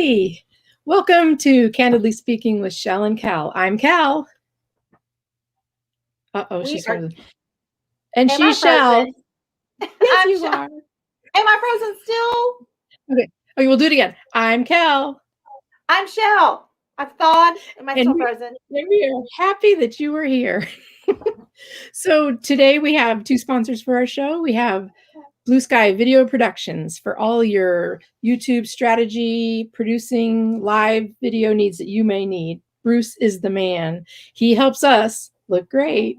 Hey, welcome to Candidly Speaking with Shell and Cal. I'm Cal. She's frozen. And she's Shell. Yes, you are. Am I frozen still? Okay. Okay, we'll do it again. I'm Cal. I'm Shell. I've thawed. Am I still frozen? We are happy that you were here. So today we have two sponsors for our show. We have Blue Sky Video Productions for all your YouTube strategy, producing, live video needs that you may need. Bruce is the man. He helps us look great.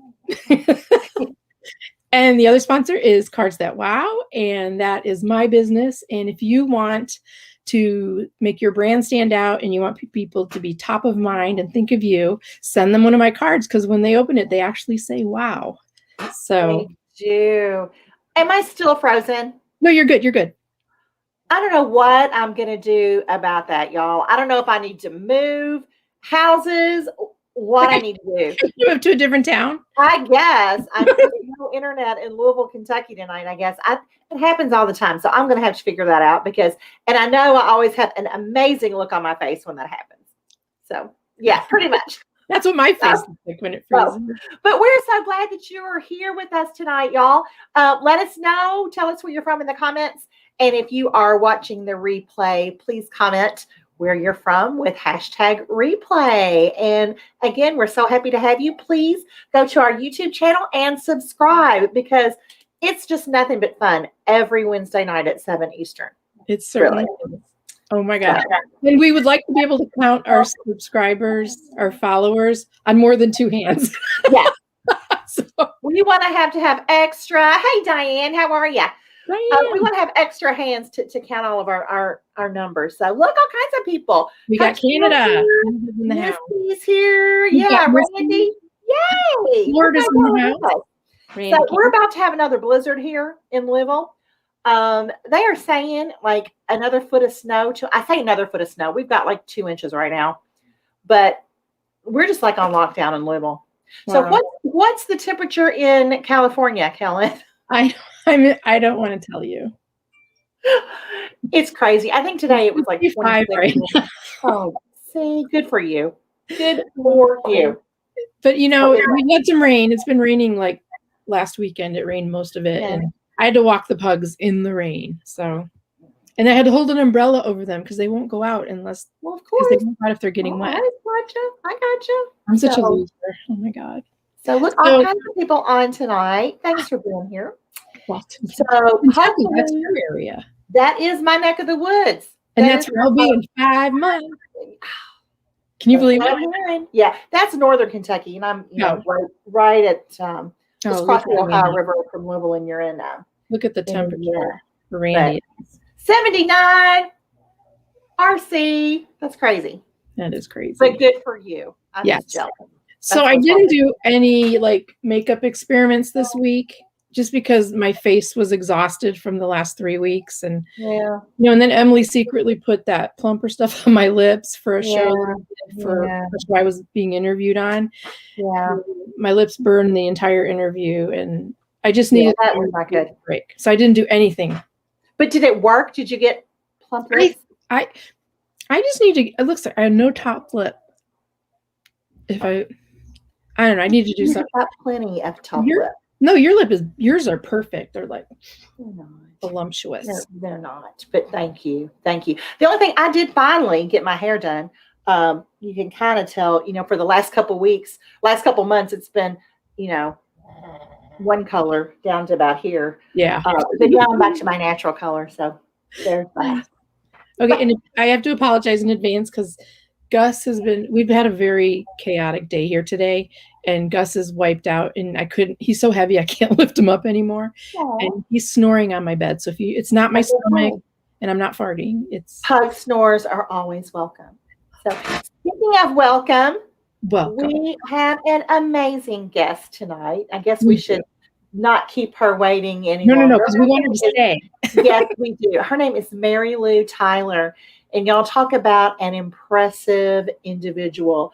And the other sponsor is Cards That Wow, and that is my business. And if you want to make your brand stand out and you want people to be top of mind and think of you, send them one of my cards, because when they open it, they actually say, wow. So they do. Am I still frozen? No, you're good. You're good. I don't know what I'm going to do about that, y'all. I don't know if I need to move houses, what I need to do. Move to a different town? I guess. There's no internet in Louisville, Kentucky tonight, I guess. It happens all the time. So I'm going to have to figure that out and I know I always have an amazing look on my face when that happens. So, yeah, pretty much. That's what my face looks like when it freezes. But we're so glad that you are here with us tonight, y'all. Let us know. Tell us where you're from in the comments. And if you are watching the replay, please comment where you're from with #replay. And again, we're so happy to have you. Please go to our YouTube channel and subscribe, because it's just nothing but fun every Wednesday night at 7 Eastern. It's certainly is. Oh my God. And we would like to be able to count our subscribers, our followers on more than two hands. Yes. So we want to have extra. Hey, Diane, how are you? We want to have extra hands to count all of our numbers. So look, all kinds of people. We got Canada. Missy's here. Yeah, Randy. Yay. Florida's in the house. So we're about to have another blizzard here in Louisville. They are saying like another foot of snow. I say another foot of snow. We've got like 2 inches right now, but we're just like on lockdown in Louisville. Wow. So what's the temperature in California, Kellen? I don't want to tell you. It's crazy. I think today it was like 25 right now. Oh, see, good for you. Good for you. But we had some rain. It's been raining like last weekend. It rained most of it, and I had to walk the pugs in the rain. And I had to hold an umbrella over them because they won't go out unless, of course, they won't go out if they're getting wet. I gotcha. I'm such a loser. Oh my God. So look, all kinds of people on tonight. Thanks for being here. So Kentucky, that's your area. That is my neck of the woods. And that's where I'll be in 5 months. Can you believe it? Yeah, that's northern Kentucky, and I'm right at just across the Ohio River from Louisville, and you're in. Look at the temperature for Randy. 79 RC. That's crazy. That is crazy. But good for you. I'm just jealous. So I didn't do any makeup experiments this week, just because my face was exhausted from the last 3 weeks. And, and then Emily secretly put that plumper stuff on my lips for a show I was being interviewed on. Yeah. My lips burned the entire interview, and I just needed that was not good. Break. So I didn't do anything. But did it work? Did you get plump lips? I just need to, it looks like I have no top lip. I don't know. I need to do something. You've got plenty of top lip. No, yours are perfect. They're like voluptuous. They're not, but thank you. The only thing I did finally get my hair done. You can kind of tell, for the last couple months, it's been, one color down to about here. Yeah. But now I'm back to my natural color. So there's that. Okay. And I have to apologize in advance because Gus we've had a very chaotic day here today, and Gus is wiped out, and he's so heavy I can't lift him up anymore. Aww. And he's snoring on my bed. So it's not my stomach and I'm not farting. Pug snores are always welcome. So speaking of welcome, we have an amazing guest tonight. I guess we should not keep her waiting any longer. No, because we want her to stay. Yes, we do. Her name is Mary Lou Tyler. And y'all talk about an impressive individual.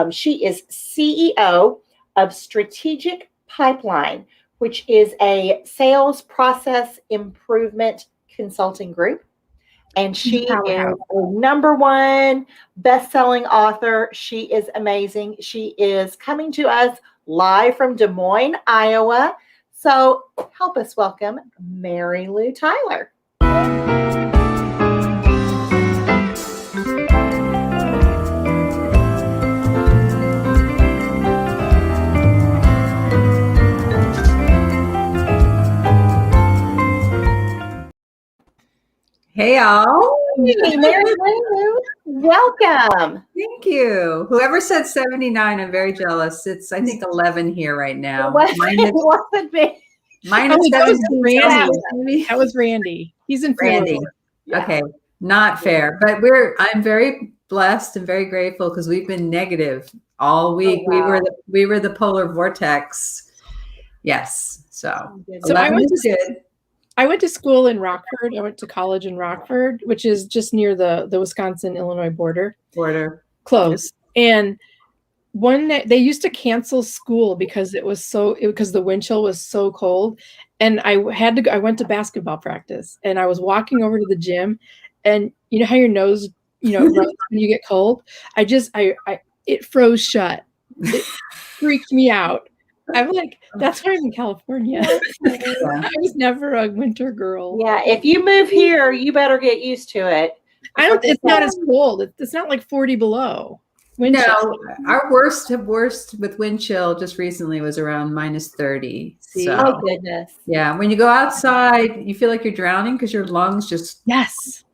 She is CEO of Strategic Pipeline, which is a sales process improvement consulting group. And she is powerhouse. a #1 best-selling author. She is amazing. She is coming to us live from Des Moines, Iowa. So help us welcome Mary Lou Tyler. Hey, all. Hey, Mary Lou, welcome. Thank you. Whoever said 79, I'm very jealous. It's, I think, 11 here right now. It wasn't me. Mine Oh, is that was 17. Randy. That was Randy. He's in Florida. Randy. Yeah. Okay, not fair. But I'm very blessed and very grateful because we've been negative all week. Oh, wow. We were the polar vortex. Yes. So So I 11 went is to good. I went to school in Rockford. I went to college in Rockford, which is just near the Wisconsin-Illinois border. Close. And one day they used to cancel school because because the wind chill was so cold. And I went to basketball practice and I was walking over to the gym, and you know how your nose, runs when you get cold? It froze shut. It freaked me out. I'm like, that's why I'm in California. I was never a winter girl. Yeah, if you move here, you better get used to it. It's not as cold. It's not like 40 below. Our worst with wind chill just recently was around -30. So, oh goodness. Yeah, when you go outside, you feel like you're drowning because your lungs just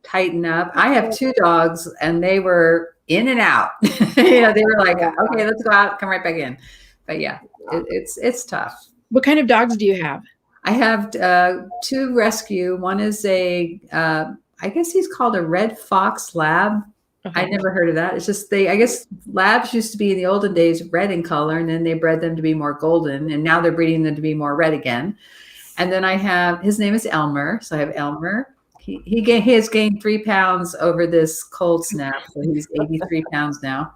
tighten up. I have 2 dogs, and they were in and out. They were like, okay, let's go out, come right back in. But yeah, it's tough. What kind of dogs do you have? I have 2 rescue. One is I guess he's called a red fox lab. Okay. I never heard of that. It's just I guess labs used to be in the olden days red in color, and then they bred them to be more golden, and now they're breeding them to be more red again. And then I have, his name is Elmer. So I have Elmer. He has gained 3 pounds over this cold snap. So he's 83 pounds now.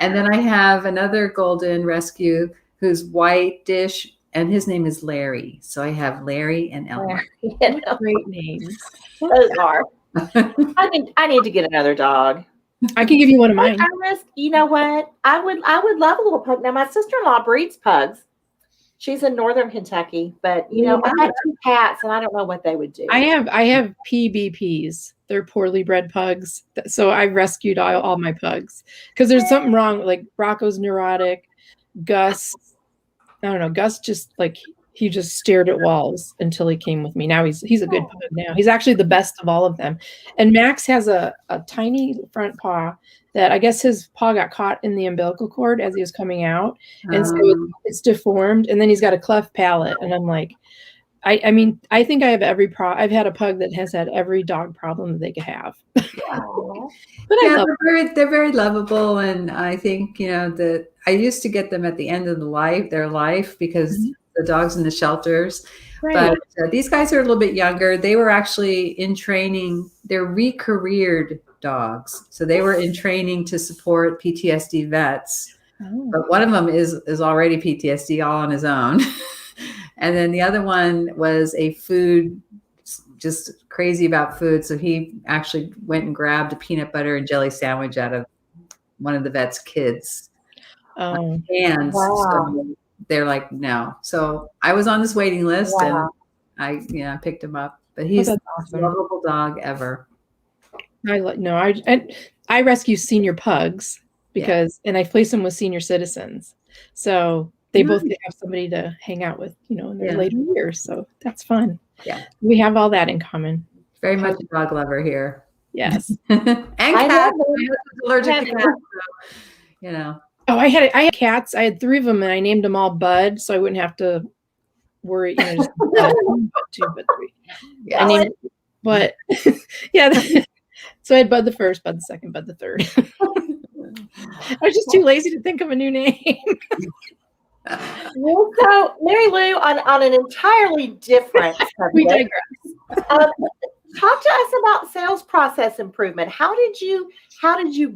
And then I have another golden rescue who's white dish, and his name is Larry. So I have Larry and Elmer. Great names. Those are. I need to get another dog. I can give you one of mine. You know what? I would love a little pug. Now my sister-in-law breeds pugs. She's in northern Kentucky, but I have 2 cats, and I don't know what they would do. I have PBPs. They're poorly bred pugs. So I rescued all my pugs because there's something wrong. Like Rocco's neurotic. Gus, I don't know. Gus just he just stared at walls until he came with me. Now he's a good pug now. He's actually the best of all of them. And Max has a tiny front paw that I guess his paw got caught in the umbilical cord as he was coming out. And so it's deformed. And then he's got a cleft palate. And I'm like, I mean, I think I have I've had a pug that has had every dog problem that they could have. But yeah, they're very lovable. And I think, that I used to get them at the end of their life because the dogs in the shelters. Right. But these guys are a little bit younger. They were actually in training. They're re-careered dogs. So they were in training to support PTSD vets. Oh. But one of them is already PTSD all on his own. And then the other one was just crazy about food. So he actually went and grabbed a peanut butter and jelly sandwich out of one of the vet's kids' hands. Wow. So they're like, no. So I was on this waiting list, and I picked him up. But he's the most lovable dog ever. I rescue senior pugs and I place them with senior citizens. So they both have somebody to hang out with, in their later years. So that's fun. Yeah. We have all that in common. Very much a dog lover here. Yes. And cats. I'm allergic to cats. So, Oh, I had cats. I had 3 of them, and I named them all Bud, so I wouldn't have to worry. Just but 2, but 3. Yeah. I named, but yeah. So I had Bud the first, Bud the second, Bud the third. I was just too lazy to think of a new name. Well, so Mary Lou, on an entirely different subject, we digress. Talk to us about sales process improvement. How did you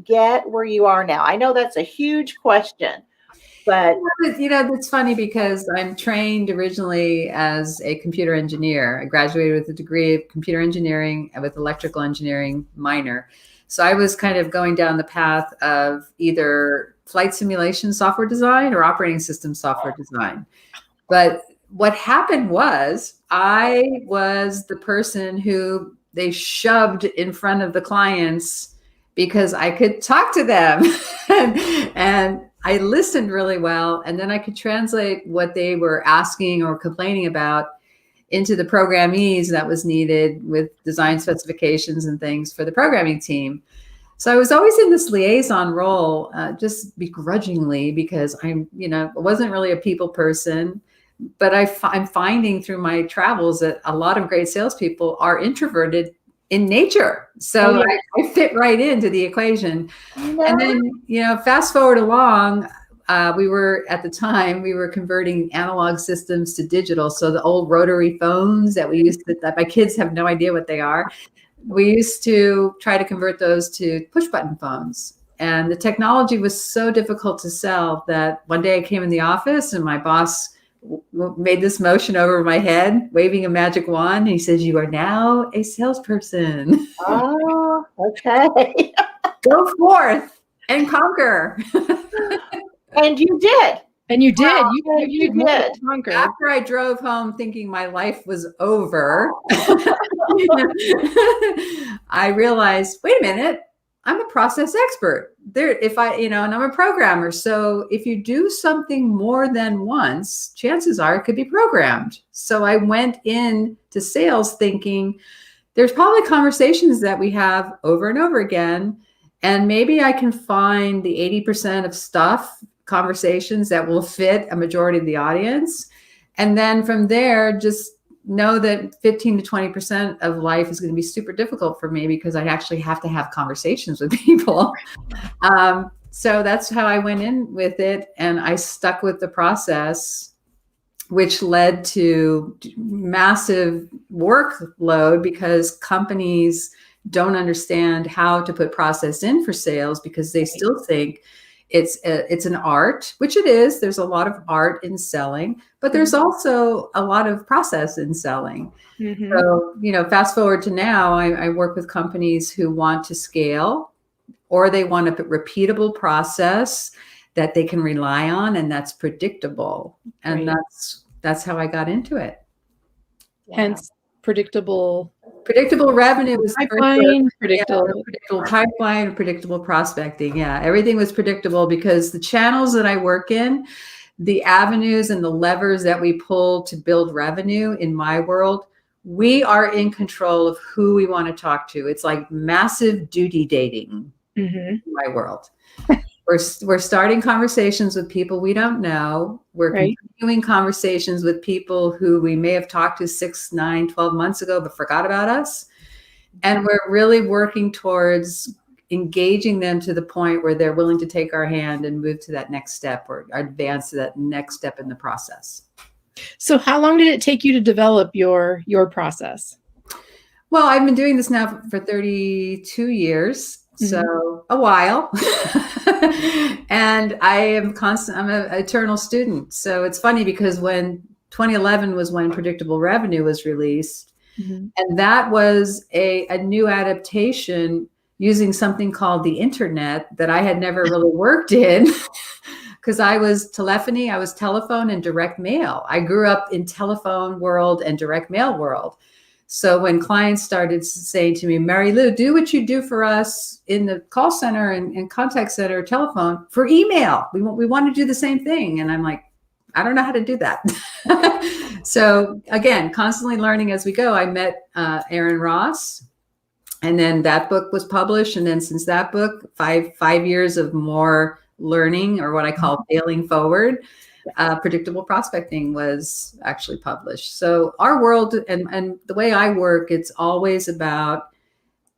get where you are now? I know that's a huge question, But It's funny because I'm trained originally as a computer engineer. I graduated with a degree of computer engineering with electrical engineering minor. So I was kind of going down the path of either flight simulation software design or operating system software design. But what happened was I was the person who they shoved in front of the clients because I could talk to them and I listened really well. And then I could translate what they were asking or complaining about into the programmese that was needed with design specifications and things for the programming team. So I was always in this liaison role, just begrudgingly, because I wasn't really a people person. But I'm finding through my travels that a lot of great salespeople are introverted in nature. So I fit right into the equation. And then, fast forward along, we were converting analog systems to digital. So the old rotary phones that we used that my kids have no idea what they are. We used to try to convert those to push button phones. And the technology was so difficult to sell that one day I came in the office and my boss made this motion over my head, waving a magic wand. And he says, "You are now a salesperson." Oh, okay. Go forth and conquer. And you did. And you did. Wow, you did. Conquer. After I drove home thinking my life was over, I realized, wait a minute, I'm a process expert. And I'm a programmer. So if you do something more than once, chances are it could be programmed. So I went into sales thinking there's probably conversations that we have over and over again. And maybe I can find the 80% of conversations that will fit a majority of the audience. And then from there, just know that 15 to 20% of life is going to be super difficult for me because I actually have to have conversations with people. So that's how I went in with it. And I stuck with the process, which led to massive workload because companies don't understand how to put process in for sales because they still think it's an art, which it is. There's a lot of art in selling, but there's also a lot of process in selling. Mm-hmm. So, fast forward to now, I work with companies who want to scale or they want a repeatable process that they can rely on and that's predictable. And right. that's how I got into it. Hence predictable revenue was predictable pipeline, predictable prospecting. Yeah, everything was predictable because the channels that I work in, the avenues and the levers that we pull to build revenue in my world, we are in control of who we want to talk to. It's like massive duty dating in my world. We're starting conversations with people we don't know. We're continuing conversations with people who we may have talked to 6, 9, 12 months ago, but forgot about us. And we're really working towards engaging them to the point where they're willing to take our hand and move to that next step or advance to that next step in the process. So how long did it take you to develop your process? Well, I've been doing this now for 32 years. So a while. And I'm an eternal student. So it's funny because when 2011 was when Predictable Revenue was released, and that was a new adaptation using something called the internet that I had never really worked in because I was telephony, I was telephone and direct mail. I grew up in telephone world and direct mail world. So when clients started saying to me, Mary Lou, do what you do for us in the call center and contact center, telephone for email. We want to do the same thing. And I'm like, I don't know how to do that. So again, constantly learning as we go. I met Aaron Ross, and then that book was published. And then since that book, five years of more learning, or what I call failing forward. Predictable Prospecting was actually published. So our world and the way I work, it's always about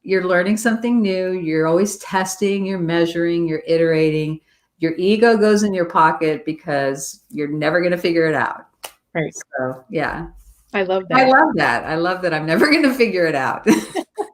you're learning something new. You're always testing, you're measuring, you're iterating. Your ego goes in your pocket because you're never going to figure it out. Right. So, yeah. I love that. I love that I'm never going to figure it out.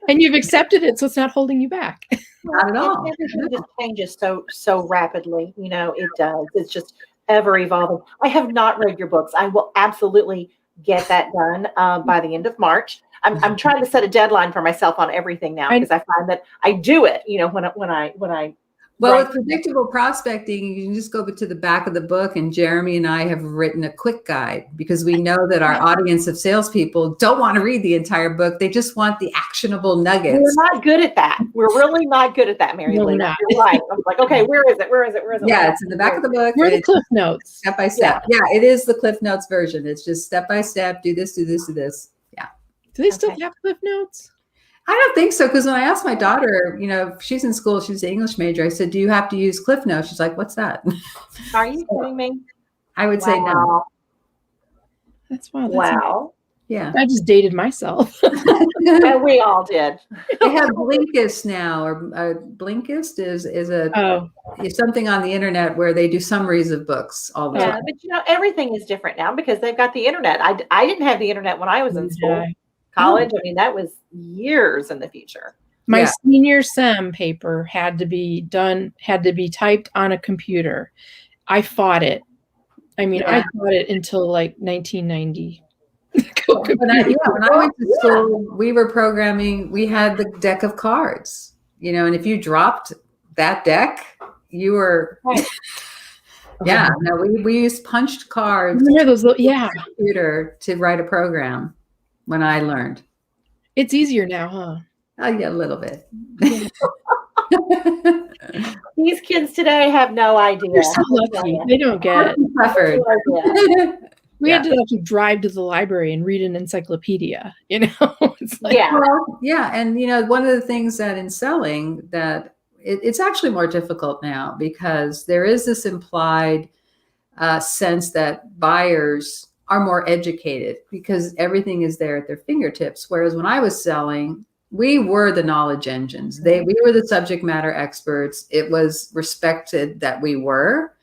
And you've accepted it, so it's not holding you back. Not at all. Everything just changes so rapidly. It does. It's just ever evolving. I have not read your books. I will absolutely get that done by the end of March. I'm trying to set a deadline for myself on everything now because I find that I do it, when I Well, with predictable prospecting, you can just go to the back of the book, and Jeremy and I have written a quick guide because we know that our audience of salespeople don't want to read the entire book. They just want the actionable nuggets. We're not good at that. We're really not good at that, Mary Lou. No, You're right. I was like, okay, where is it? Where is it? Where is it? Yeah, it's in the back of the book. Where are the Cliff Notes? Step by step. Yeah, it is the Cliff Notes version. It's just step by step. Do this, do this, do this. Yeah. Do they still have Cliff Notes? I don't think so, because when I asked my daughter, she's in school, she's an English major. I said, "Do you have to use Cliff Notes?" She's like, "What's that?" Are you kidding me? I would say no. That's wild. Wow. Yeah. I just dated myself. And we all did. They have Blinkist now, or Blinkist is something on the internet where they do summaries of books all the time. But everything is different now because they've got the internet. I didn't have the internet when I was in school. College. I mean, that was years in the future. My senior SEM paper had to be typed on a computer. I fought it. I mean, I fought it until like 1990. When I went to school, we were programming. We had the deck of cards, and if you dropped that deck, you were. Yeah, no, we used punched cards. Remember those little, computer to write a program. When I learned. It's easier now, huh? Oh, yeah, a little bit. These kids today have no idea. They're so lucky. They don't get it. We had to drive to the library and read an encyclopedia, It's like, and one of the things that in selling that it's actually more difficult now because there is this implied sense that buyers are more educated because everything is there at their fingertips. Whereas when I was selling, we were the knowledge engines. We were the subject matter experts. It was respected that we were.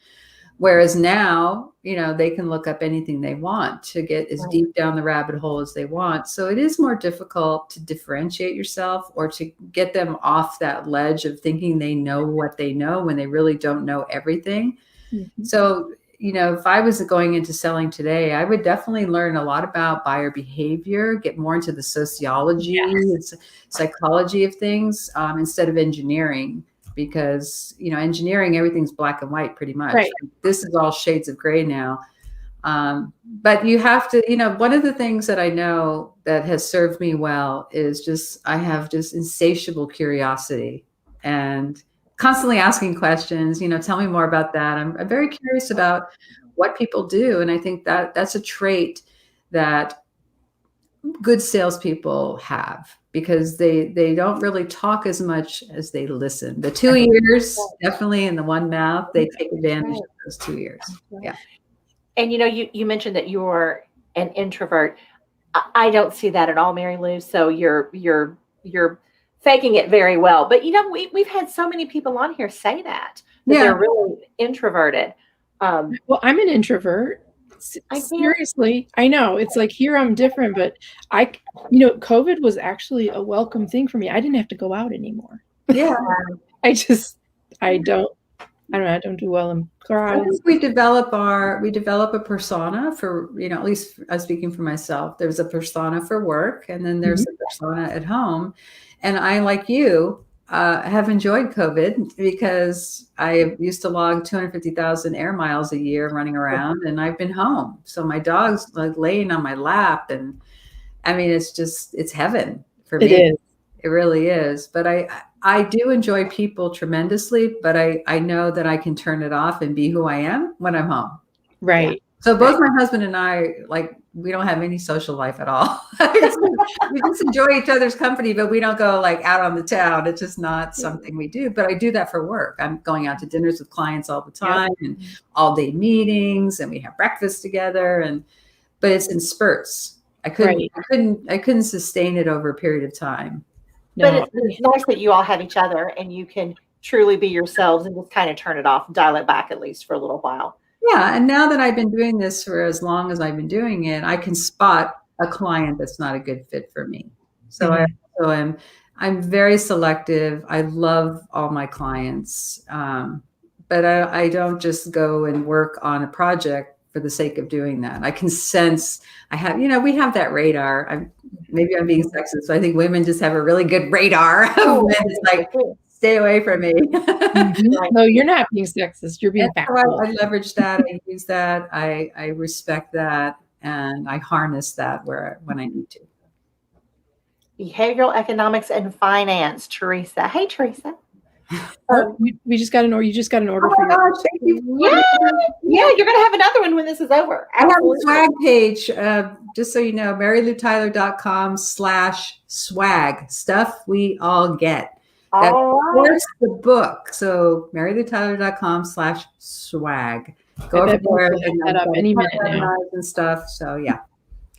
Whereas now, they can look up anything they want to get as deep down the rabbit hole as they want. So it is more difficult to differentiate yourself or to get them off that ledge of thinking they know what they know when they really don't know everything. Mm-hmm. So if I was going into selling today, I would definitely learn a lot about buyer behavior, get more into the sociology and psychology of things instead of engineering, because, engineering, everything's black and white pretty much. Right. This is all shades of gray now. But you have to, one of the things that I know that has served me well is I have just insatiable curiosity and constantly asking questions, tell me more about that. I'm very curious about what people do. And I think that that's a trait that good salespeople have because they don't really talk as much as they listen. The 2 ears, definitely, in the one mouth, they take advantage of those 2 ears. Yeah. And, you mentioned that you're an introvert. I don't see that at all, Mary Lou. So you're faking it very well. But, we've had so many people on here say that they're really introverted. Well, I'm an introvert. Seriously, I know it's like here I'm different, but COVID was actually a welcome thing for me. I didn't have to go out anymore. Yeah. I don't do well in crowds. We develop a persona for, at least I'm speaking for myself. There's a persona for work and then there's a persona at home. And I, like you, have enjoyed COVID because I used to log 250,000 air miles a year running around and I've been home. So my dog's like laying on my lap. And I mean, it's heaven for me. It is. It really is. But I do enjoy people tremendously, but I know that I can turn it off and be who I am when I'm home. Right. Yeah. So both my husband and I, we don't have any social life at all. We just enjoy each other's company, but we don't go out on the town. It's just not something we do. But I do that for work. I'm going out to dinners with clients all the time and all day meetings, and we have breakfast together. But it's in spurts. I couldn't sustain it over a period of time. No. But it's nice that you all have each other and you can truly be yourselves and just kind of turn it off, dial it back at least for a little while. Yeah. And now that I've been doing this for as long as I've been doing it, I can spot a client that's not a good fit for me. So I'm very selective. I love all my clients. but I don't just go and work on a project for the sake of doing that. I can sense I have, we have that radar. Maybe I'm being sexist, but I think women just have a really good radar of when it's like, stay away from me. No, you're not being sexist. You're being factual. I leverage that. I use that. I respect that, and I harness that when I need to. Behavioral economics and finance, Teresa. Hey, Teresa. We just got an order. You just got an order for gosh, thank you. Yeah, you're gonna have another one when this is over. I have a swag page, just so you know, MaryLouTyler.com/swag, stuff we all get. That supports the book. So MaryLouTyler.com/swag. Go over there and that up any minute now and stuff. So yeah.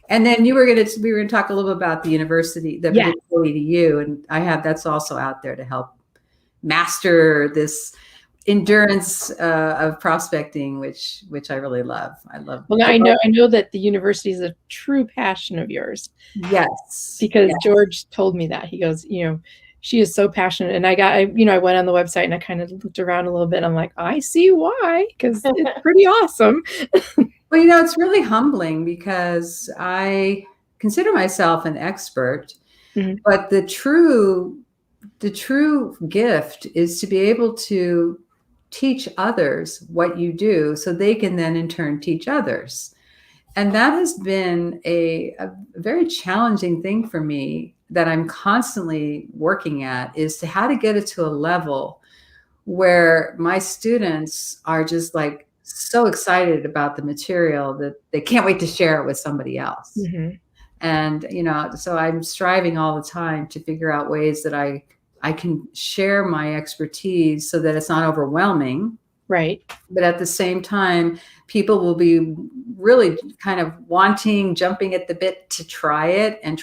And then we were gonna talk a little bit about the university, the EDU, and that's also out there to help master this endurance of prospecting, which I really love. I love. Well, I know that the university is a true passion of yours. Yes, because George told me that. He goes, she is so passionate, and I went on the website and I kind of looked around a little bit. I'm like, I see why, because it's pretty awesome. Well, it's really humbling because I consider myself an expert, but the true gift is to be able to teach others what you do so they can then in turn teach others. And that has been a very challenging thing for me that I'm constantly working at, is to how to get it to a level where my students are just like so excited about the material that they can't wait to share it with somebody else. And, so I'm striving all the time to figure out ways that I can share my expertise so that it's not overwhelming. Right. But at the same time, people will be really kind of jumping at the bit to try it in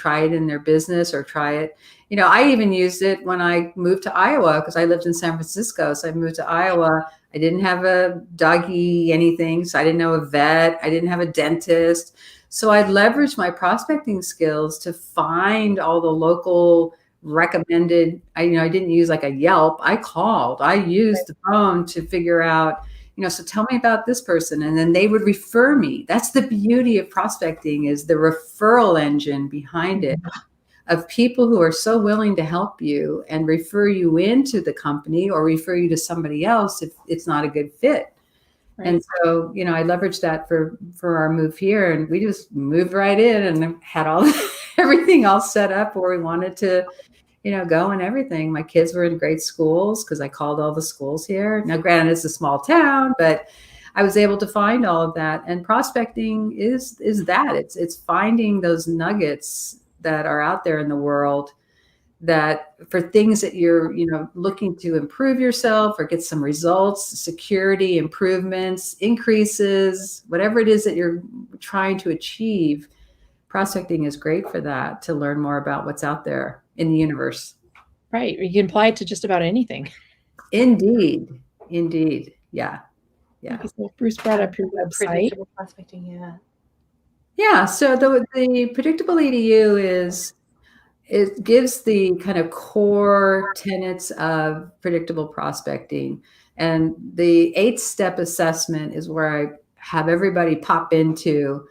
their business or try it. I even used it when I moved to Iowa because I lived in San Francisco. So I moved to Iowa. I didn't have a doggy anything. So I didn't know a vet. I didn't have a dentist. So I leveraged my prospecting skills to find all the local recommended. I didn't use like a Yelp. I called. I used the phone to figure out, so tell me about this person. And then they would refer me. That's the beauty of prospecting, is the referral engine behind it, of people who are so willing to help you and refer you into the company or refer you to somebody else if it's not a good fit. Right. And so, I leveraged that for our move here, and we just moved right in and had everything all set up where we wanted to, go and everything. My kids were in great schools because I called all the schools here. Now, granted, it's a small town, but I was able to find all of that. And prospecting is that. It's finding those nuggets that are out there in the world, that for things that you're, looking to improve yourself or get some results, security, improvements, increases, whatever it is that you're trying to achieve. Prospecting is great for that, to learn more about what's out there in the universe. Right. You can apply it to just about anything. Indeed. Yeah. So Bruce brought up your website. Prospecting, yeah. So the Predictable EDU it gives the kind of core tenets of predictable prospecting. And the 8-step assessment is where I have everybody pop into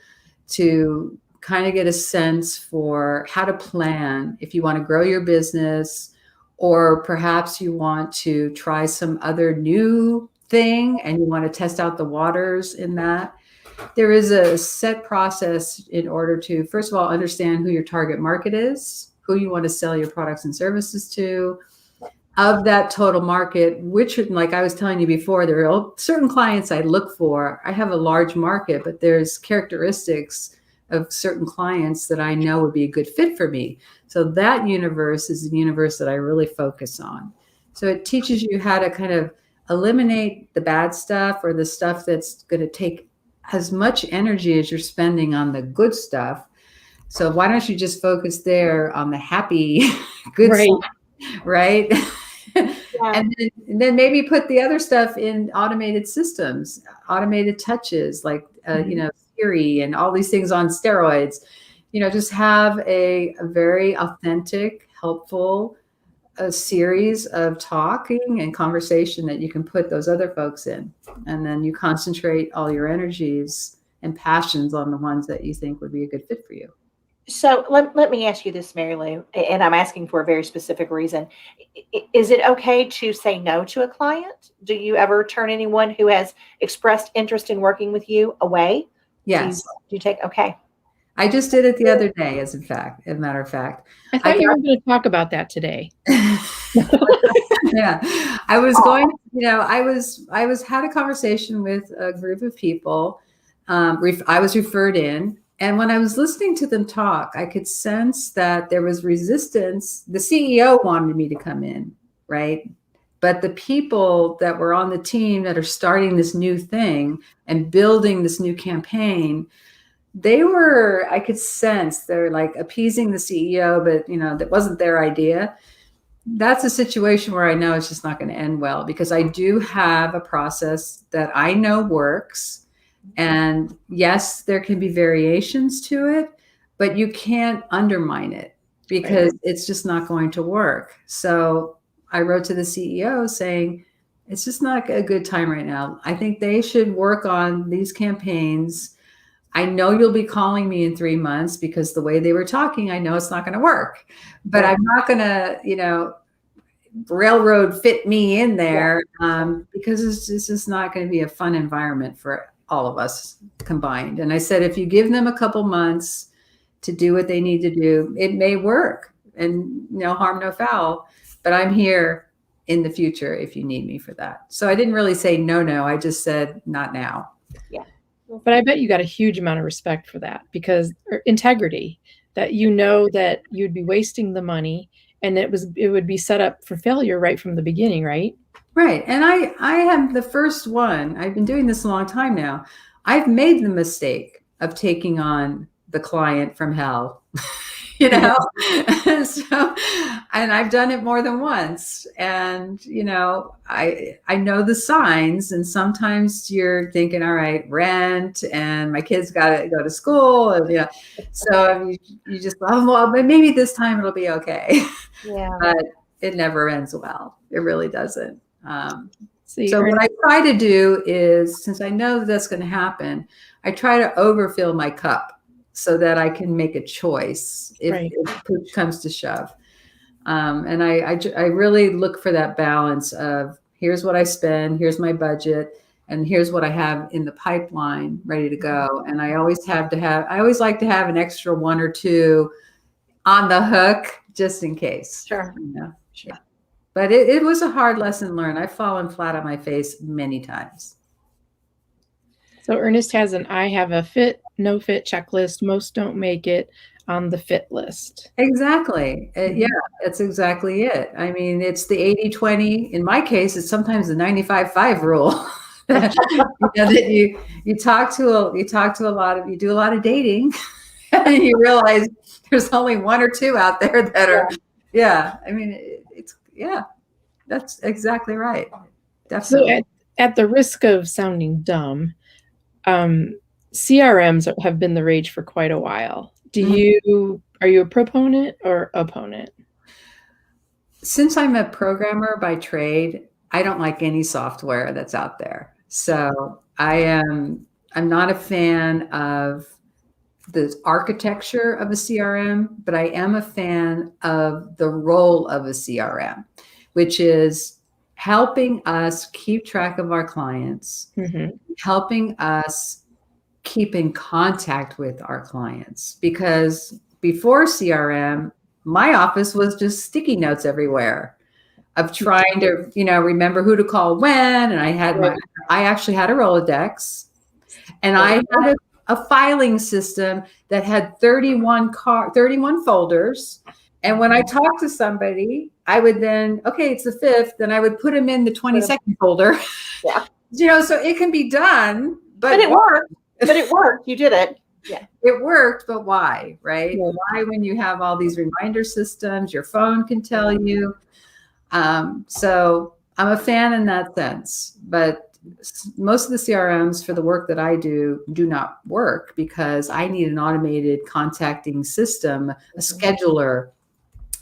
to kind of get a sense for how to plan if you want to grow your business, or perhaps you want to try some other new thing and you want to test out the waters in that. There is a set process in order to, first of all, understand who your target market is, who you want to sell your products and services to. Of that total market, which, like I was telling you before, there are certain clients I look for. I have a large market, but there's characteristics of certain clients that I know would be a good fit for me. So that universe is the universe that I really focus on. So it teaches you how to kind of eliminate the bad stuff, or the stuff that's going to take as much energy as you're spending on the good stuff. So why don't you just focus there on the happy, good stuff, right? Yeah. And then maybe put the other stuff in automated systems, automated touches, like, Siri and all these things on steroids. Just have a very authentic, helpful a series of talking and conversation that you can put those other folks in. And then you concentrate all your energies and passions on the ones that you think would be a good fit for you. So let me ask you this, Mary Lou, and I'm asking for a very specific reason. Is it okay to say no to a client? Do you ever turn anyone who has expressed interest in working with you away? Yes. Do you take, okay. I just did it the other day, as a matter of fact. I thought you were going to talk about that today. Yeah, I was going, I had a conversation with a group of people. I was referred in. And when I was listening to them talk, I could sense that there was resistance. The CEO wanted me to come in, right? But the people that were on the team that are starting this new thing and building this new campaign, I could sense they're like appeasing the CEO, but that wasn't their idea. That's a situation where I know it's just not going to end well, because I do have a process that I know works. And yes, there can be variations to it, but you can't undermine it, because it's just not going to work. So I wrote to the CEO saying, it's just not a good time right now. I think they should work on these campaigns. I know you'll be calling me in 3 months, because the way they were talking, I know it's not going to work, but I'm not going to, railroad fit me in there, because it's just not going to be a fun environment for all of us combined. And I said, if you give them a couple months to do what they need to do, it may work, and no harm, no foul, but I'm here in the future if you need me for that. So I didn't really say no. I just said, not now. Yeah. But I bet you got a huge amount of respect for that, because integrity, that that you'd be wasting the money, and it would be set up for failure right from the beginning, right? Right. And I am the first one. I've been doing this a long time now. I've made the mistake of taking on the client from hell, So, and I've done it more than once. And, I know the signs, and sometimes you're thinking, all right, rent, and my kids got to go to school. And, so you just, well, but maybe this time it'll be okay. Yeah. But it never ends well. It really doesn't. So what I try to do is, since I know that's going to happen, I try to overfill my cup so that I can make a choice if push comes to shove. And I really look for that balance of, here's what I spend, here's my budget, and here's what I have in the pipeline ready to go. And I always like to have an extra 1 or 2 on the hook, just in case. Sure. Sure. But it was a hard lesson learned. I've fallen flat on my face many times. So Ernest has I have a fit, no fit checklist. Most don't make it on the fit list. Exactly. Yeah, that's exactly it. I mean, it's the 80-20. In my case, it's sometimes the 95-5 rule. That you do a lot of dating, and you realize there's only 1 or 2 out there that are, I mean, that's exactly right. Definitely. So at the risk of sounding dumb, CRMs have been the rage for quite a while. Are you a proponent or opponent? Since I'm a programmer by trade, I don't like any software that's out there. So I'm not a fan of the architecture of a CRM, but I am a fan of the role of a CRM, which is helping us keep track of our clients, helping us keep in contact with our clients. Because before CRM, my office was just sticky notes everywhere of trying to, remember who to call when. And I actually had a Rolodex, and I had a filing system that had 31 folders. And when I talked to somebody, I would then, it's the 5th, then I would put them in the 22nd folder. Yeah. So it can be done, but it worked. But it worked. You did it. Yeah. It worked, but why, right? Yeah. Why, when you have all these reminder systems, your phone can tell you. So I'm a fan in that sense, but most of the CRMs for the work that I do not work, because I need an automated contacting system, a scheduler,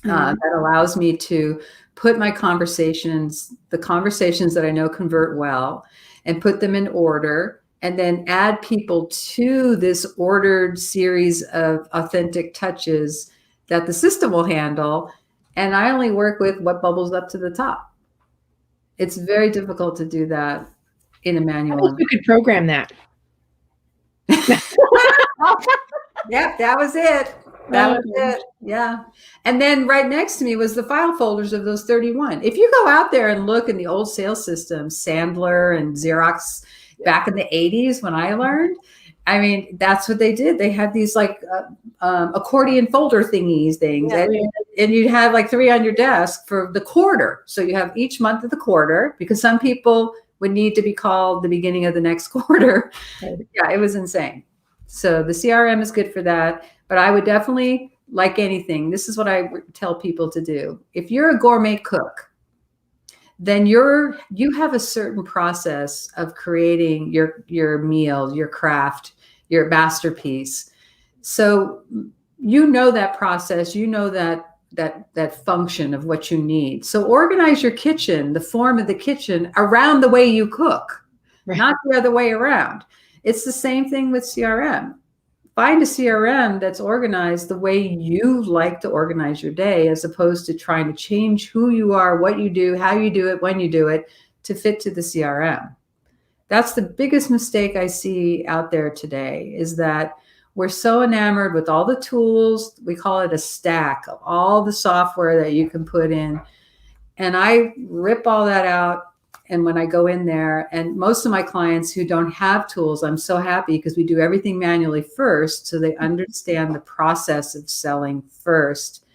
that allows me to put my conversations, the conversations that I know convert well, and put them in order, and then add people to this ordered series of authentic touches that the system will handle. And I only work with what bubbles up to the top. It's very difficult to do that in a I manual. think you could program that. Yep, that was it. That was it. Yeah. And then right next to me was the file folders of those 31. If you go out there and look in the old sales systems, Sandler and Xerox back in the 80s when I learned, I mean, that's what they did. They had these like accordion folder things. Yeah. And you'd have like 3 on your desk for the quarter. So you have each month of the quarter, because some people would need to be called the beginning of the next quarter. Right. Yeah, it was insane. So the CRM is good for that. But I would definitely, like anything, this is what I tell people to do. If you're a gourmet cook, then you have a certain process of creating your meal, your craft, your masterpiece. So you know that process, you know that function of what you need. So organize your kitchen, the form of the kitchen, around the way you cook, right, not the other way around. It's the same thing with CRM. Find a CRM that's organized the way you like to organize your day, as opposed to trying to change who you are, what you do, how you do it, when you do it, to fit to the CRM. That's the biggest mistake I see out there today, is that we're so enamored with all the tools. We call it a stack of all the software that you can put in. And I rip all that out. And when I go in there, and most of my clients who don't have tools, I'm so happy, because we do everything manually first, so they understand the process of selling first.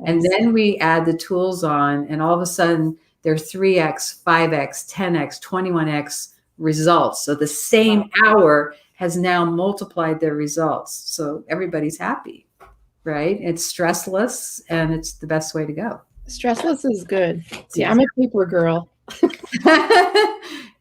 And then we add the tools on, and all of a sudden they're 3x, 5x, 10x, 21x results. So the same hour has now multiplied their results. So everybody's happy, right? It's stressless, and it's the best way to go. Stressless is good. See, I'm a paper girl.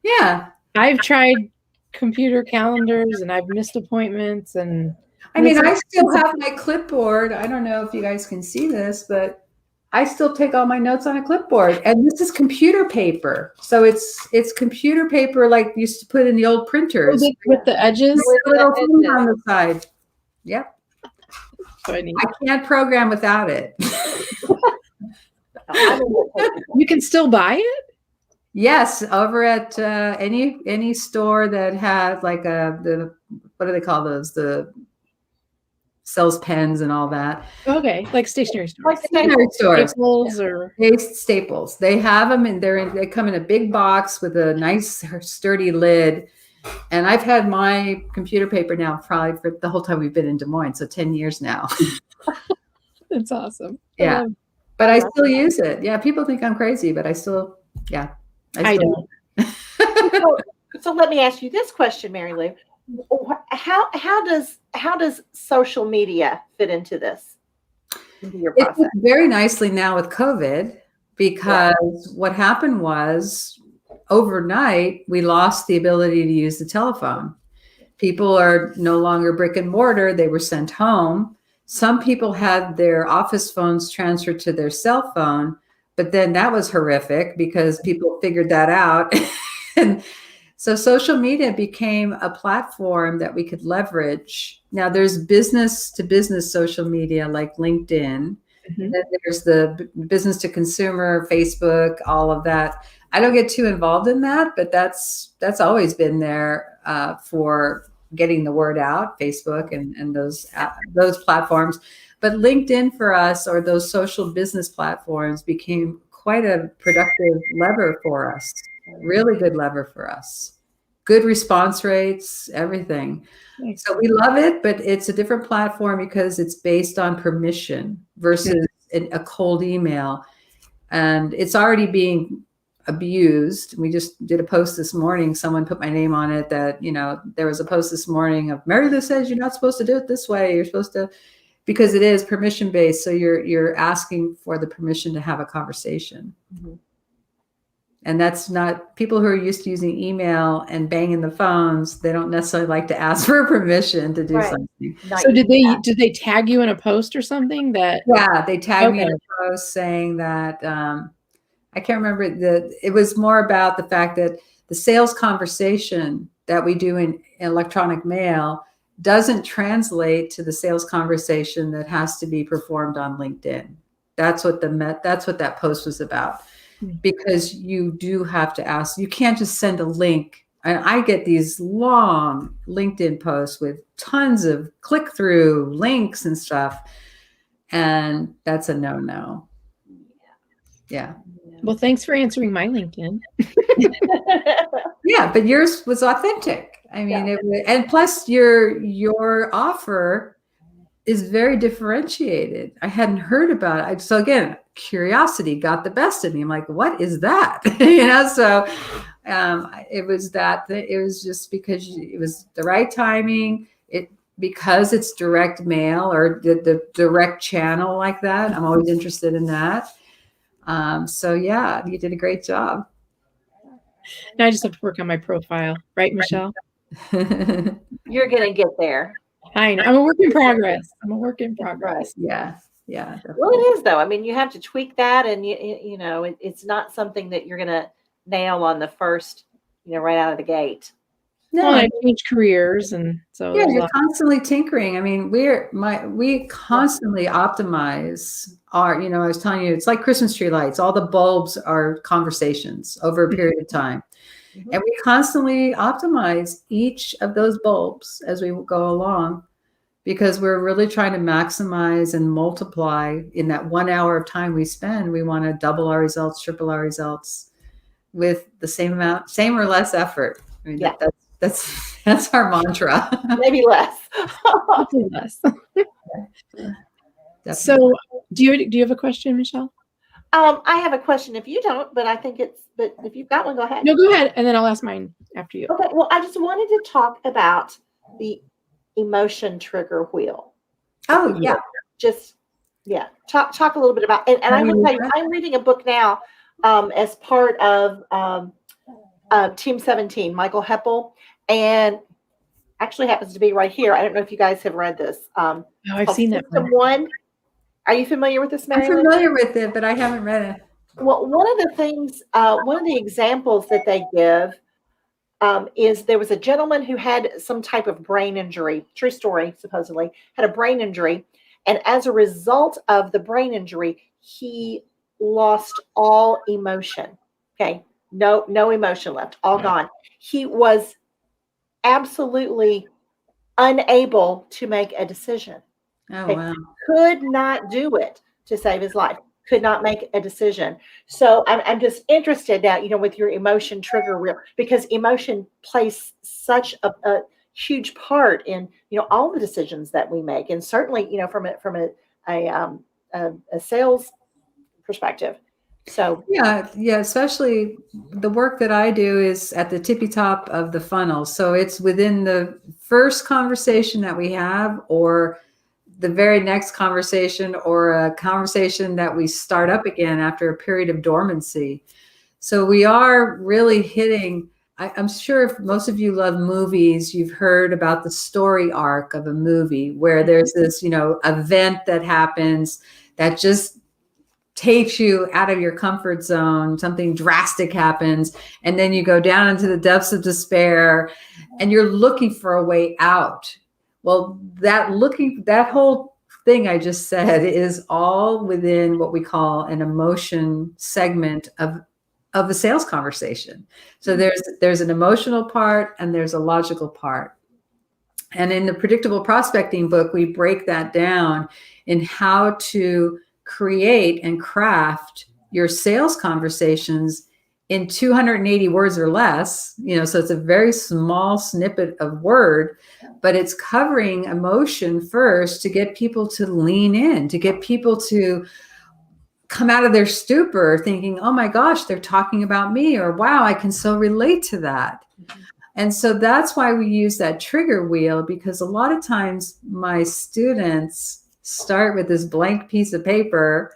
Yeah. I've tried computer calendars, and I've missed appointments, and I mean, I still have my clipboard. I don't know if you guys can see this, but I still take all my notes on a clipboard, and this is computer paper. So it's computer paper like you used to put in the old printers with the edges, with little things on the side. Yep. Funny. I can't program without it. You can still buy it? Yes, over at any store that has like the, what do they call those? The sells pens and all that. Okay, like stationery stores. Like stationery stores. Staples or Staples. They have them, and they come in a big box with a nice sturdy lid. And I've had my computer paper now probably for the whole time we've been in Des Moines, so 10 years now. That's awesome. Yeah. But I still use it. Yeah, people think I'm crazy, but I still, yeah. I don't. So let me ask you this question, Mary Lou. How does social media fit into this? Into your process? It fits very nicely now with COVID, because what happened was overnight we lost the ability to use the telephone. People are no longer brick and mortar. They were sent home. Some people had their office phones transferred to their cell phone, but then that was horrific because people figured that out. And so social media became a platform that we could leverage. Now there's business to business social media like LinkedIn. Mm-hmm. Then there's the business to consumer, Facebook, all of that. I don't get too involved in that, but that's always been there for getting the word out, Facebook and those platforms. But LinkedIn for us, or those social business platforms, became quite a productive lever for us. Really good lever for us. Good response rates, everything. Nice. So we love it, but it's a different platform because it's based on permission versus a cold email. And it's already being abused. We just did a post this morning. Someone put my name on it that, there was a post this morning of Mary Lou says you're not supposed to do it this way. You're supposed to, because it is permission based. So you're asking for the permission to have a conversation. Mm-hmm. And that's not people who are used to using email and banging the phones. They don't necessarily like to ask for permission to do something. So did they tag you in a post or something that? Yeah, they tagged me in a post saying that I can't remember it was more about the fact that the sales conversation that we do in electronic mail doesn't translate to the sales conversation that has to be performed on LinkedIn. That's what that post was about. Because you do have to ask, you can't just send a link. And I get these long LinkedIn posts with tons of click-through links and stuff. And that's a no-no. Yeah. Well, thanks for answering my LinkedIn. Yeah, but yours was authentic. I mean, and plus your offer is very differentiated. I hadn't heard about it. So again, curiosity got the best of me. I'm like, what is that? So it was just because it was the right timing. Because it's direct mail or the direct channel like that. I'm always interested in that. So yeah, you did a great job. Now I just have to work on my profile, right, Michelle? You're going to get there. I know. I'm a work in progress. Yeah. Yeah. Well, it is though. I mean, you have to tweak that, and you know, it's not something that you're going to nail on the first, right out of the gate. No, I changed careers, and so you're constantly tinkering. I mean, we constantly optimize our. I was telling you, it's like Christmas tree lights. All the bulbs are conversations over a period of time, and we constantly optimize each of those bulbs as we go along, because we're really trying to maximize and multiply in that 1 hour of time we spend. We want to double our results, triple our results with the same or less effort. I mean, that's our mantra. Maybe less. Hopefully less. So do you have a question, Michelle? I have a question if you don't, but but if you've got one, go ahead. No, go ahead. And then I'll ask mine after you. Okay. Well, I just wanted to talk about the emotion trigger wheel. Oh yeah. Talk a little bit about and I will tell you, I'm reading a book now as part of Team 17, Michael Heppel, and actually happens to be right here. I don't know if you guys have read this. I've seen that one. Are you familiar with this, Mary? I'm familiar with it, but I haven't read it. Well, one of the things, one of the examples that they give is there was a gentleman who had some type of brain injury, true story, supposedly, had a brain injury. And as a result of the brain injury, he lost all emotion. Okay. No emotion left, all gone. He was absolutely unable to make a decision. Oh, wow. Could not do it to save his life. Could not make a decision. So I'm just interested now, with your emotion trigger wheel, because emotion plays such a huge part in, all the decisions that we make. And certainly, from a sales perspective. So yeah, especially the work that I do is at the tippy top of the funnel. So it's within the first conversation that we have, or the very next conversation, or a conversation that we start up again after a period of dormancy. So we are really hitting, I'm sure if most of you love movies, you've heard about the story arc of a movie where there's this, event that happens that just takes you out of your comfort zone. Something drastic happens, and then you go down into the depths of despair, and you're looking for a way out. Well, that whole thing I just said is all within what we call an emotion segment of a sales conversation. So there's an emotional part and there's a logical part. And in the Predictable Prospecting book, we break that down in how to create and craft your sales conversations in 280 words or less, so it's a very small snippet of word, but it's covering emotion first to get people to lean in, to get people to come out of their stupor thinking, oh my gosh, they're talking about me, or wow, I can so relate to that. And so that's why we use that trigger wheel, because a lot of times my students start with this blank piece of paper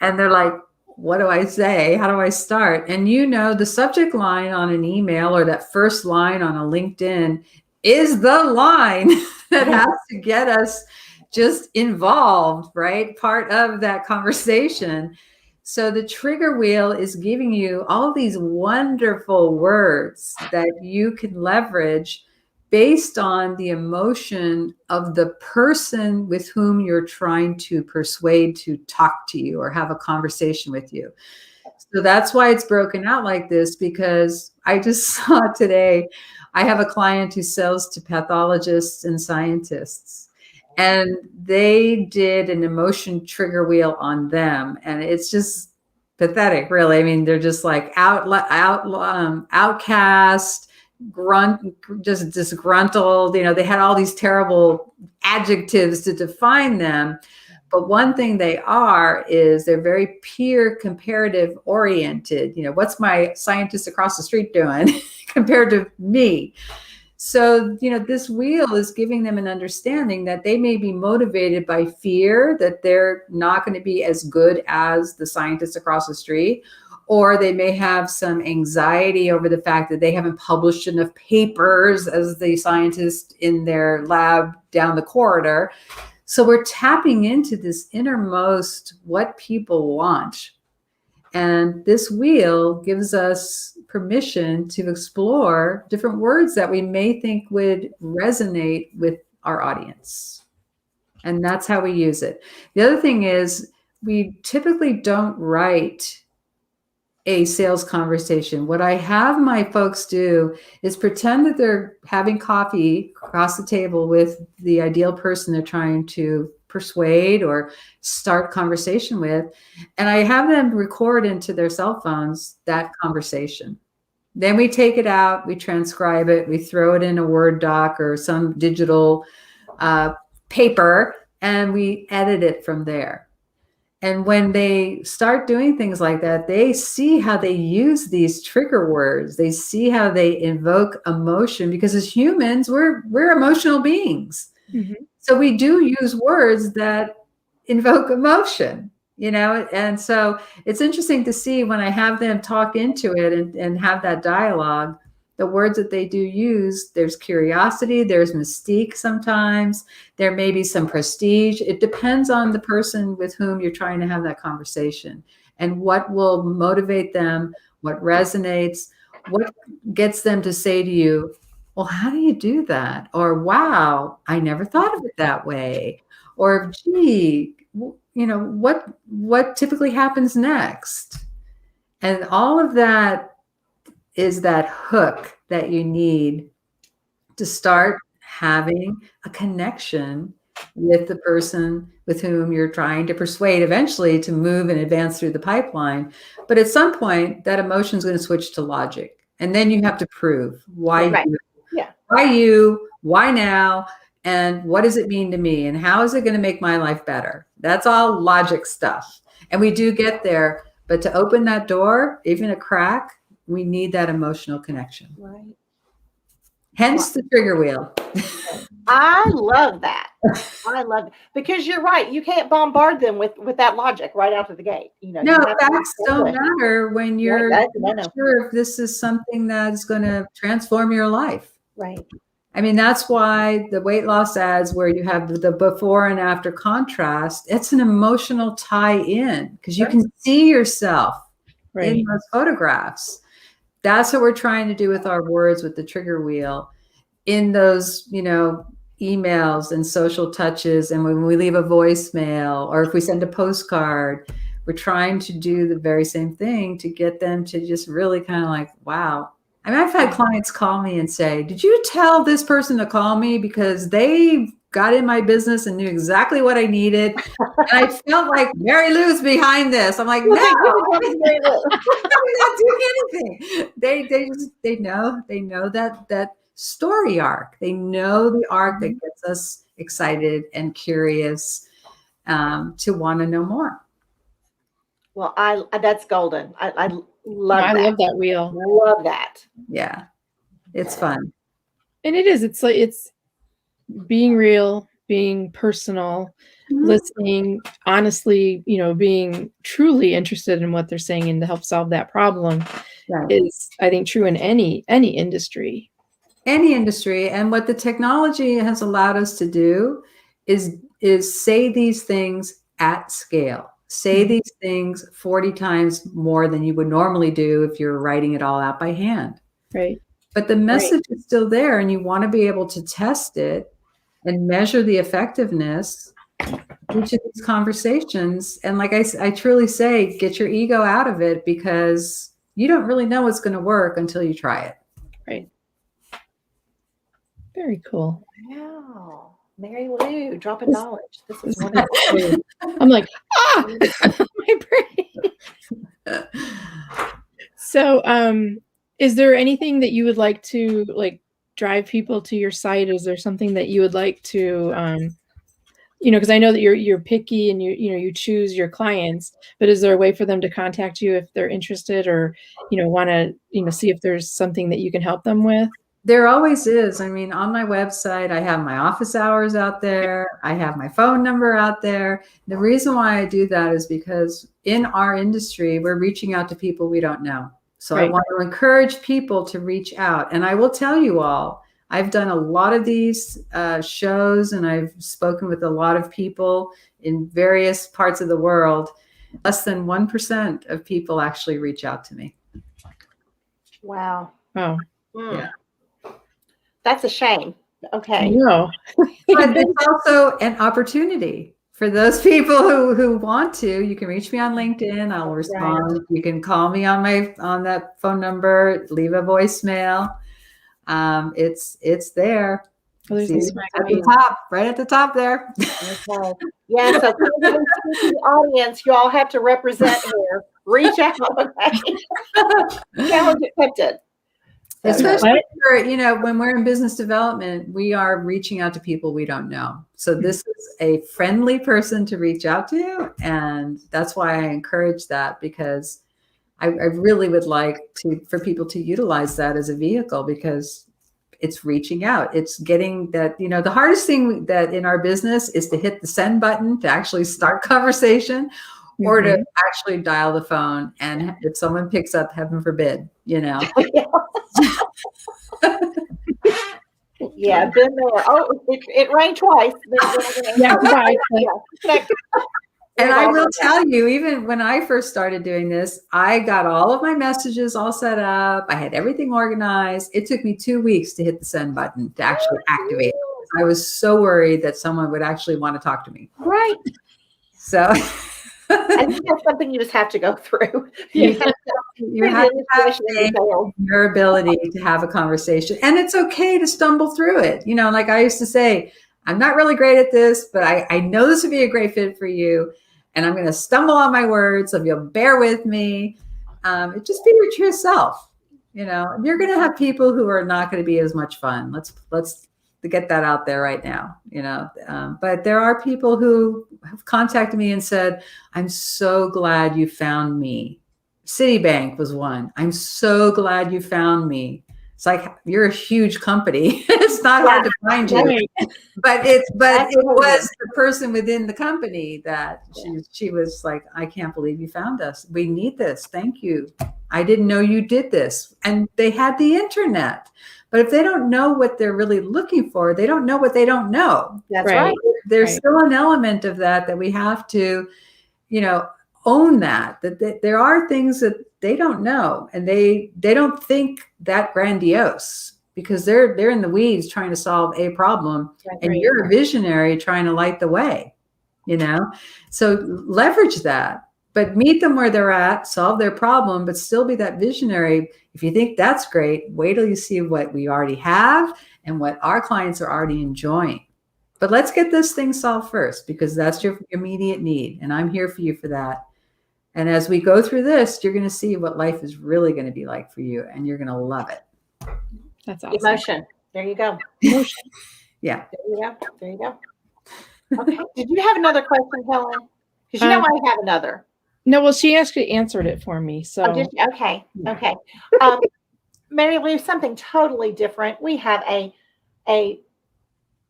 and they're like, what do I say? How do I start? And the subject line on an email or that first line on a LinkedIn is the line that has to get us just involved, right? Part of that conversation. So the trigger wheel is giving you all of these wonderful words that you can leverage based on the emotion of the person with whom you're trying to persuade to talk to you or have a conversation with you. So that's why it's broken out like this, because I just saw today, I have a client who sells to pathologists and scientists, and they did an emotion trigger wheel on them. And it's just pathetic, really. I mean, they're just like outcast, just disgruntled. They had all these terrible adjectives to define them. But one thing they are is they're very peer comparative oriented. What's my scientist across the street doing compared to me? So, this wheel is giving them an understanding that they may be motivated by fear that they're not going to be as good as the scientist across the street, or they may have some anxiety over the fact that they haven't published enough papers as the scientist in their lab down the corridor. So we're tapping into this innermost what people want. And this wheel gives us permission to explore different words that we may think would resonate with our audience. And that's how we use it. The other thing is, we typically don't write a sales conversation. What I have my folks do is pretend that they're having coffee across the table with the ideal person they're trying to persuade or start conversation with. And I have them record into their cell phones that conversation. Then we take it out, we transcribe it, we throw it in a Word doc or some digital paper, and we edit it from there. And when they start doing things like that, they see how they use these trigger words. They see how they invoke emotion, because as humans, we're emotional beings. Mm-hmm. So we do use words that invoke emotion, and so it's interesting to see when I have them talk into it and have that dialogue, the words that they do use, there's curiosity, there's mystique sometimes, there may be some prestige. It depends on the person with whom you're trying to have that conversation and what will motivate them, what resonates, what gets them to say to you, well, how do you do that? Or, wow, I never thought of it that way. Or, gee, what typically happens next? And all of that is that hook that you need to start having a connection with the person with whom you're trying to persuade eventually to move and advance through the pipeline. But at some point, that emotion is going to switch to logic. And then you have to prove why you, why now, and what does it mean to me? And how is it going to make my life better? That's all logic stuff. And we do get there. But to open that door, even a crack, we need that emotional connection. Right. Hence the trigger wheel. I love that. I love it. Because you're right. You can't bombard them with that logic right out of the gate. No, facts don't matter when you're not sure if this is something that's going to transform your life. Right. I mean, that's why the weight loss ads where you have the before and after contrast, it's an emotional tie-in because you can see yourself in those photographs. That's what we're trying to do with our words, with the trigger wheel, in those, emails and social touches. And when we leave a voicemail or if we send a postcard, we're trying to do the very same thing to get them to just really kind of like, wow. I mean, I've had clients call me and say, did you tell this person to call me because they got in my business and knew exactly what I needed? And I felt like Mary Lou's behind this. I'm like, no, I'm not doing anything. They know that story arc. They know the arc that gets us excited and curious to want to know more. Well, that's golden. I love that. I love that wheel. I love that. Yeah, it's fun. And it is. It's like it's being real, being personal. listening, honestly, being truly interested in what they're saying and to help solve that problem is, I think, true in any industry. Any industry. And what the technology has allowed us to do is say these things at scale. Say these things 40 times more than you would normally do if you're writing it all out by hand. Right. But the message is still there, and you want to be able to test it and measure the effectiveness of each of these conversations. And like I truly say, get your ego out of it, because you don't really know what's going to work until you try it. Right. Very cool. Wow. Mary Lou, dropping knowledge. This is wonderful. I'm like, my brain. So, is there anything that you would like to drive people to your site? Is there something that you would like to, because I know that you're picky and you choose your clients, but is there a way for them to contact you if they're interested or, want to, see if there's something that you can help them with? There always is. I mean, on my website, I have my office hours out there. I have my phone number out there. The reason why I do that is because in our industry, we're reaching out to people we don't know. So I want to encourage people to reach out. And I will tell you all, I've done a lot of these shows, and I've spoken with a lot of people in various parts of the world. Less than 1% of people actually reach out to me. Wow. Oh. Yeah. That's a shame. Okay. No. But it's also an opportunity for those people who want to. You can reach me on LinkedIn. I'll respond. Right. You can call me on that phone number, leave a voicemail. It's there. Well, at the top, right at the top there. Okay. Yeah, so the audience, you all have to represent here. Reach out. Okay. Challenge accepted. Especially for, when we're in business development, we are reaching out to people we don't know. So this is a friendly person to reach out to. And that's why I encourage that, because I really would like for people to utilize that as a vehicle, because it's reaching out. It's getting that, the hardest thing that in our business is to hit the send button to actually start conversation. Or to actually dial the phone, and if someone picks up, heaven forbid, Yeah, been there. Oh, it rang twice. Yeah, twice. And I will tell you, even when I first started doing this, I got all of my messages all set up. I had everything organized. It took me 2 weeks to hit the send button to actually activate it. I was so worried that someone would actually want to talk to me. Right. So I think that's something you just have to go through. You have to have your ability to have a conversation. And it's okay to stumble through it. Like I used to say, I'm not really great at this, but I know this would be a great fit for you. And I'm going to stumble on my words. So if you'll bear with me, just be your true self. You're going to have people who are not going to be as much fun. Let's get that out there right now, but there are people who have contacted me and said, I'm so glad you found me. Citibank was one. I'm so glad you found me. It's like, you're a huge company. It's not hard to find you, but it was the person within the company that she was like, I can't believe you found us. We need this. Thank you. I didn't know you did this. And they had the internet. But if they don't know what they're really looking for, they don't know what they don't know. That's right. There's still an element of that we have to, own that there are things that they don't know, and they don't think that grandiose, because they're in the weeds trying to solve a problem, and you're a visionary trying to light the way, So leverage that. But meet them where they're at, solve their problem, but still be that visionary. If you think that's great, wait till you see what we already have and what our clients are already enjoying. But let's get this thing solved first, because that's your immediate need. And I'm here for you for that. And as we go through this, you're going to see what life is really going to be like for you, and you're going to love it. That's awesome. Emotion. There you go. Emotion. Yeah. There you go. Okay. Did you have another question, Kellen? Because I have another. No, well, she actually answered it for me. So okay. Mary Lou, something totally different. We have a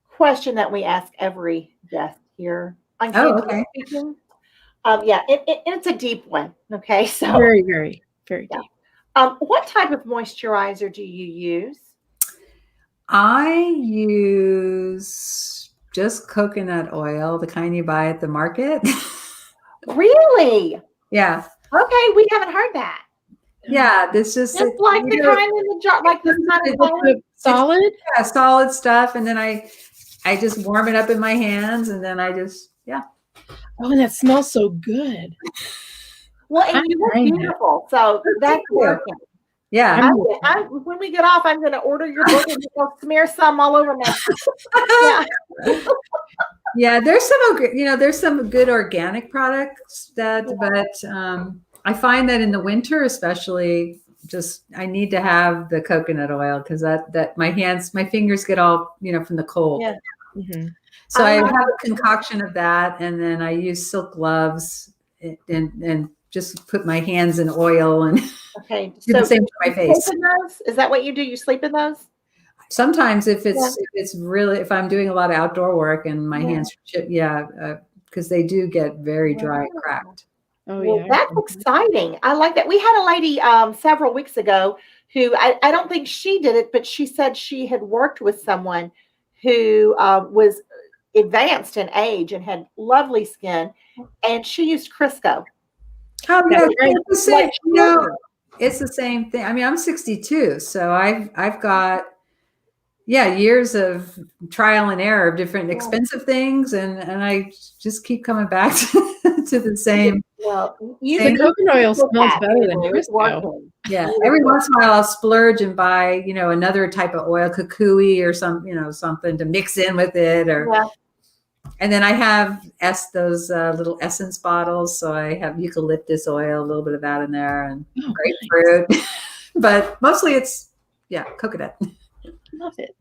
question that we ask every guest here Oh, okay. speaking. Yeah, it's a deep one. Okay, so Very, very, very yeah. deep. What type of moisturizer do you use? I use just coconut oil, the kind you buy at the market. Really? Yeah. Okay, we haven't heard that. Yeah. This just Just like the kind in the jar, like this kind of color. Solid? yeah, solid stuff. And then I just warm it up in my hands, and then I just, yeah. Oh, and that smells so good. Well, and I'm you look trying that. beautiful, so that's you. working. Yeah. When we get off, I'm going to order your book and you'll smear some all over me. Yeah. Yeah, there's some good organic products but I find that in the winter, especially, just I need to have the coconut oil because that my fingers get all, from the cold. Yeah. Mm-hmm. So I have a concoction of that, and then I use silk gloves and just put my hands in oil and Okay. do the same to my face. Sleep in those? Is that what you do? You sleep in those? Sometimes if I'm doing a lot of outdoor work and my hands are chipped, because they do get very dry and cracked. Oh, Well, yeah. that's exciting. I like that. We had a lady several weeks ago who I don't think she did it, but she said she had worked with someone who was advanced in age and had lovely skin, and she used Crisco. Oh, yeah, right. it's the same. It's the same thing. I mean, I'm 62, so I've got years of trial and error of different expensive things, and I just keep coming back to the same. Well, the coconut oil smells better than Crisco. Yeah, every once in a while I'll splurge and buy, another type of oil, kukui or something to mix in with it, and then I have those little essence bottles, so I have eucalyptus oil, a little bit of that in there, and grapefruit, but mostly it's coconut. Love it.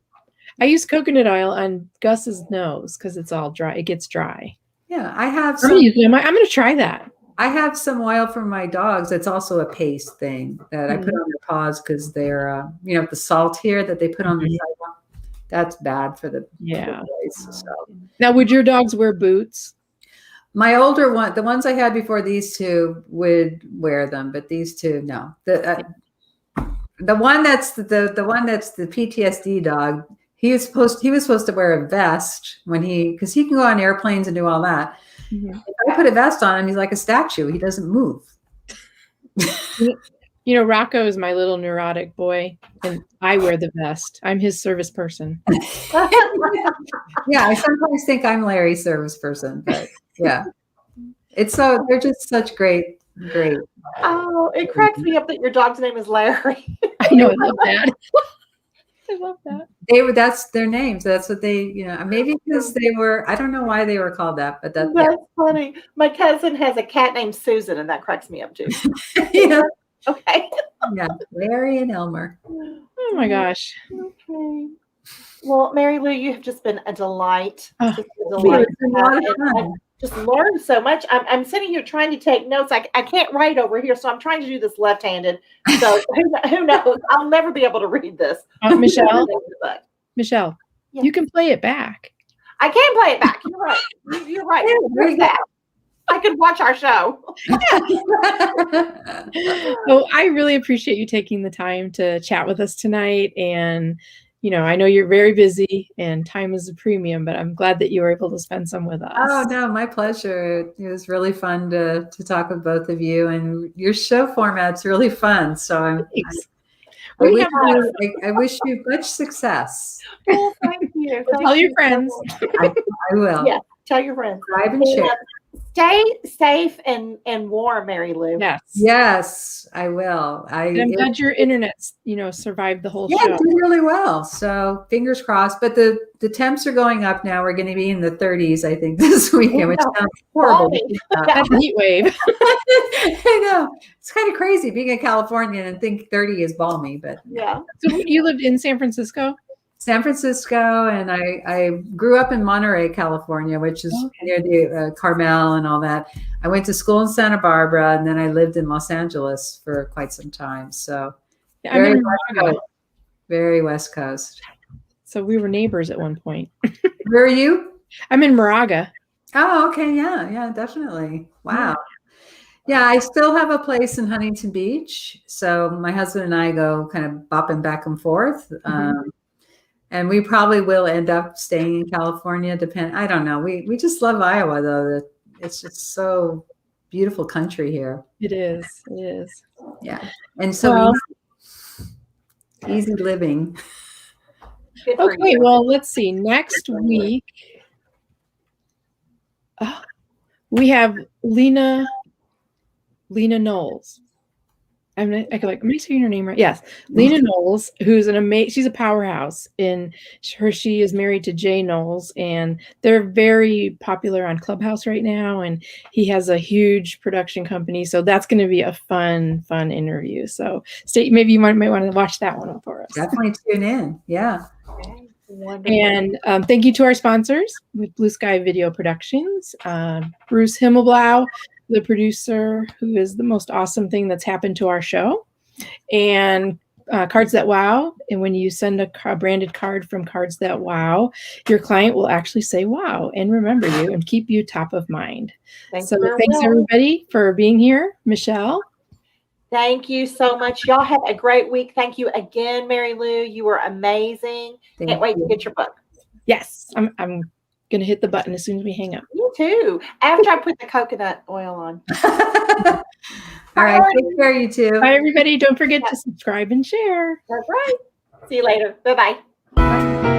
I use coconut oil on Gus's nose because it's all dry. It gets dry. Yeah, I have I'm going to try that. I have some oil for my dogs. It's also a paste thing that I put on their paws because they're, the salt here that they put on the sidewalk. That's bad for the boys. So. Now, would your dogs wear boots? My older one, the ones I had before these two would wear them, but these two, no. The one that's the one that's the PTSD dog. He was supposed to wear a vest because he can go on airplanes and do all that. Mm-hmm. If I put a vest on him, he's like a statue. He doesn't move. Rocco is my little neurotic boy, and I wear the vest. I'm his service person. Yeah, I sometimes think I'm Larry's service person, but yeah. They're just such great. Oh, it cracks me up that your dog's name is Larry. I know, I love that. I love that. That's their names. That's what they, maybe because they were, I don't know why they were called that, but that's funny. My cousin has a cat named Susan, and that cracks me up too. Yeah. Okay. Yeah. Larry and Elmer. Oh my gosh. Okay. Well, Mary Lou, you have just been a delight. Oh, just a delight. I just learned so much. I'm sitting here trying to take notes. I can't write over here, so I'm trying to do this left-handed. So who knows? I'll never be able to read this. Michelle, yeah. You can play it back. I can play it back. You're right. You're right. Where's that? I could watch our show. Oh, I really appreciate you taking the time to chat with us tonight. And, I know you're very busy and time is a premium, but I'm glad that you were able to spend some with us. Oh, no, my pleasure. It was really fun to talk with both of you, and your show format's really fun. So I wish you much success. Well, thank you. Tell your friends. I will. Yeah, tell your friends. Subscribe and share. Stay safe and warm, Mary Lou. Yes, I will. I'm glad your internet, survived the whole show. Yeah, it did really well. So fingers crossed. But the temps are going up now. We're going to be in the 30s, I think, this weekend, which sounds horrible. That's a heat wave. I know. It's kind of crazy being a Californian and think 30 is balmy, but yeah. So you lived in San Francisco? San Francisco, and I grew up in Monterey, California, which is near the Carmel and all that. I went to school in Santa Barbara, and then I lived in Los Angeles for quite some time. So very West Coast. So we were neighbors at one point. Where are you? I'm in Moraga. Oh, okay. Yeah. Yeah, definitely. Wow. Yeah, I still have a place in Huntington Beach. So my husband and I go kind of bopping back and forth. And we probably will end up staying in California. I don't know. We just love Iowa, though. It's just so beautiful country here. It is. It is. Yeah. And so Well, easy living. Good for okay, you. well, let's see. Next week, we have Lena Knowles. Am I saying her name right? Yes, Lena Knowles, who's she's a powerhouse. She is married to Jay Knowles, and they're very popular on Clubhouse right now. And he has a huge production company, so that's going to be a fun interview. So maybe you might want to watch that one for us. Definitely tune in. Yeah. Okay, wonderful. And thank you to our sponsors with Blue Sky Video Productions, Bruce Himmelblau, the producer, who is the most awesome thing that's happened to our show, and Cards That Wow. And when you send a branded card from Cards That Wow, your client will actually say wow and remember you and keep you top of mind. Thanks everybody for being here. Michelle. Thank you so much. Y'all have a great week. Thank you again, Mary Lou. You were amazing. Can't wait to get your book. Yes, I'm going to hit the button as soon as we hang up. Me too. After I put the coconut oil on. All right. Take care, you two. Bye, everybody. Don't forget to subscribe and share. That's right. See you later. Bye-bye. Bye.